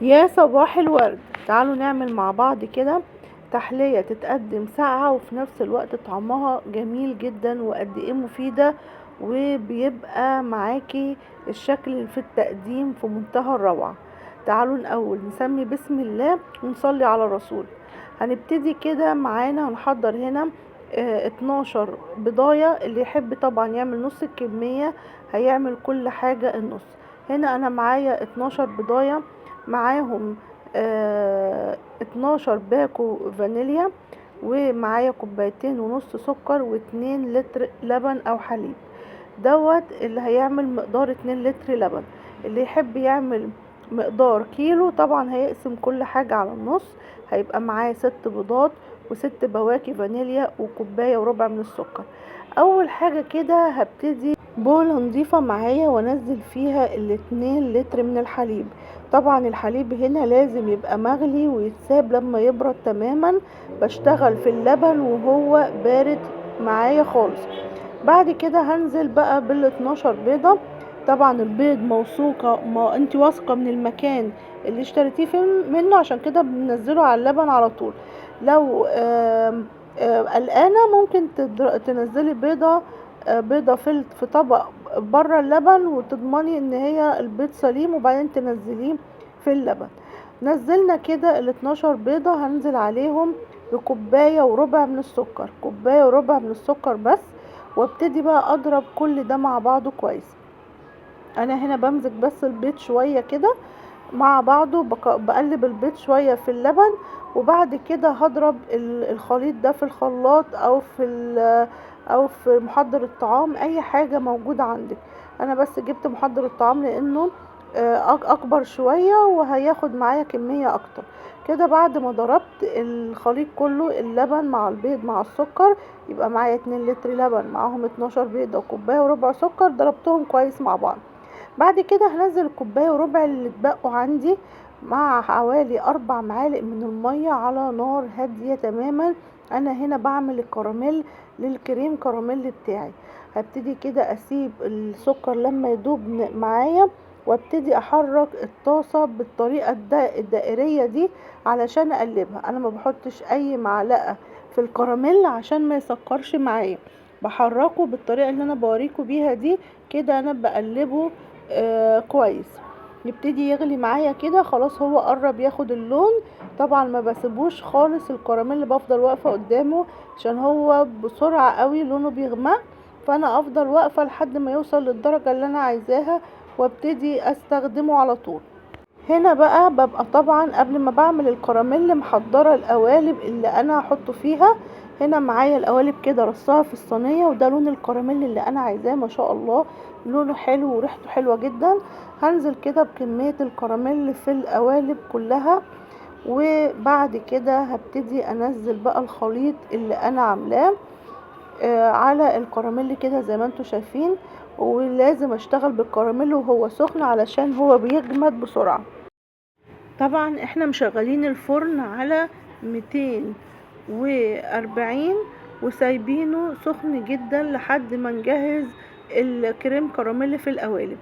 يا صباح الورد، تعالوا نعمل مع بعض كده تحلية تتقدم ساقعة وفي نفس الوقت طعمها جميل جدا وقد ايه مفيدة، وبيبقى معاكي الشكل في التقديم في منتهى الروعة. تعالوا الأول نسمي بسم الله ونصلي على الرسول. هنبتدي كده معانا هنحضر هنا 12 بضاية. اللي يحب طبعا يعمل نص الكمية هيعمل كل حاجة النص. هنا انا معايا 12 بضاية، معاهم 12 باكو فانيليا، ومعايا كوبايتين ونص سكر واتنين لتر لبن او حليب. دوت اللي هيعمل مقدار 2 لتر لبن. اللي يحب يعمل مقدار كيلو طبعا هيقسم كل حاجة على النص، هيبقى معاه 6 بيضات و6 بواكي فانيليا وكوباية وربع من السكر. اول حاجة كده هبتدي بولة نضيفة معايا وانزل فيها ال2 لتر من الحليب. طبعا الحليب هنا لازم يبقى مغلي ويتساب لما يبرد تماما. بشتغل في اللبن وهو بارد معايا خالص. بعد كده هنزل بقى بال12 بيضة. طبعا البيض موثوقة، ما انت واثقة من المكان اللي اشتريتيه منه، عشان كده بننزله على اللبن على طول. لو قلقانة ممكن تنزلي بيضة في طبق بره اللبن وتضمني ان هي البيض سليم، وبعدين تنزليه في اللبن. نزلنا كده ال12 بيضة، هنزل عليهم بكوباية وربع من السكر، كوباية وربع من السكر بس، وابتدي بقى اضرب كل ده مع بعضه كويس. انا هنا بمزج بس البيض شوية كده مع بعضه، بقلب البيض شوية في اللبن، وبعد كده هضرب الخليط ده في الخلاط او في محضر الطعام، اي حاجة موجودة عندك. انا بس جبت محضر الطعام لانه اكبر شوية وهياخد معايا كمية اكتر. كده بعد ما ضربت الخليط كله، اللبن مع البيض مع السكر، يبقى معايا 2 لتر لبن معاهم 12 بيضة وكوباية وربع سكر، ضربتهم كويس مع بعض. بعد كده هنزل الكوباية وربع اللي اتبقوا عندي مع حوالي 4 معالق من المية على نار هادية تماما. انا هنا بعمل الكراميل للكريم كراميل بتاعي. هبتدي كده اسيب السكر لما يدوب معايا، وابتدي احرك الطاسة بالطريقة الدائرية دي علشان اقلبها. انا ما بحطش اي معلقة في الكراميل عشان ما يسكرش معايا، بحركه بالطريقة اللي انا بوريكم بيها دي. كده انا بقلبه كويس. يبتدي يغلي معايا كده، خلاص هو قرب ياخد اللون. طبعا ما بسيبوش خالص الكراميل، اللي بفضل واقفة قدامه عشان هو بسرعة قوي لونه بيغمق، فانا افضل واقفة لحد ما يوصل للدرجة اللي انا عايزاها وابتدي استخدمه على طول. هنا بقى ببقى طبعا قبل ما بعمل الكراميل محضرة القوالب اللي انا هحطه فيها. هنا معايا القوالب كده رصاها في الصينية، وده لون الكراميل اللي انا عايزاه. ما شاء الله لونه حلو وريحته حلوة جدا. هنزل كده بكمية الكراميل في القوالب كلها، وبعد كده هبتدي انزل بقى الخليط اللي انا عاملاه على الكراميل كده زي ما انتوا شايفين. ولازم اشتغل بالكراميل وهو سخن علشان هو بيجمد بسرعة. طبعا احنا مشغلين الفرن على 240 وسايبينه سخن جدا لحد ما نجهز الكريم كراميل في القوالب.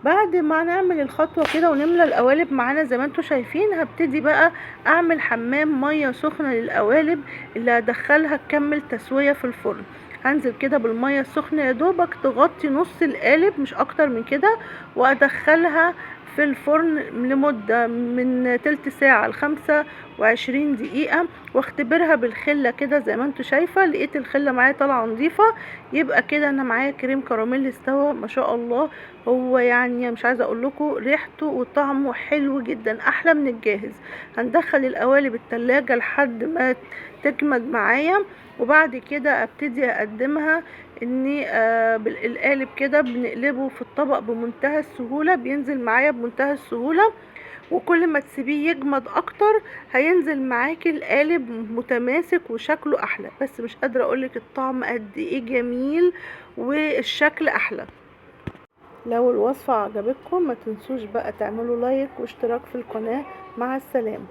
بعد ما نعمل الخطوة كده ونملى القوالب معانا زي ما انتوا شايفين، هبتدي بقى اعمل حمام مية سخنة للقوالب اللي هدخلها تكمل تسوية في الفرن. هنزل كده بالمية السخنة يا دوبك تغطي نص القالب مش اكتر من كده، وادخلها في الفرن لمدة من تلت ساعة ل25 دقيقة، واختبرها بالخلة كده زي ما انتوا شايفة. لقيت الخلة معايا طالعة نظيفة، يبقى كده انا معايا كريم كراميل استوى ما شاء الله. هو يعني مش عايزة اقول لكم ريحته وطعمه حلو جدا، احلى من الجاهز. هندخل القوالب التلاجة لحد ما تجمد معايا، وبعد كده ابتدي اقدمها اني بالقالب كده بنقلبه في الطبق بمنتهى السهولة، بينزل معايا بمنتهى السهولة. وكل ما تسيبيه يجمد اكتر هينزل معاكي القالب متماسك وشكله احلى. بس مش قادرة اقولك الطعم قد ايه جميل والشكل احلى. لو الوصفة عجبتكم ما تنسوش بقى تعملوا لايك واشتراك في القناة. مع السلامة.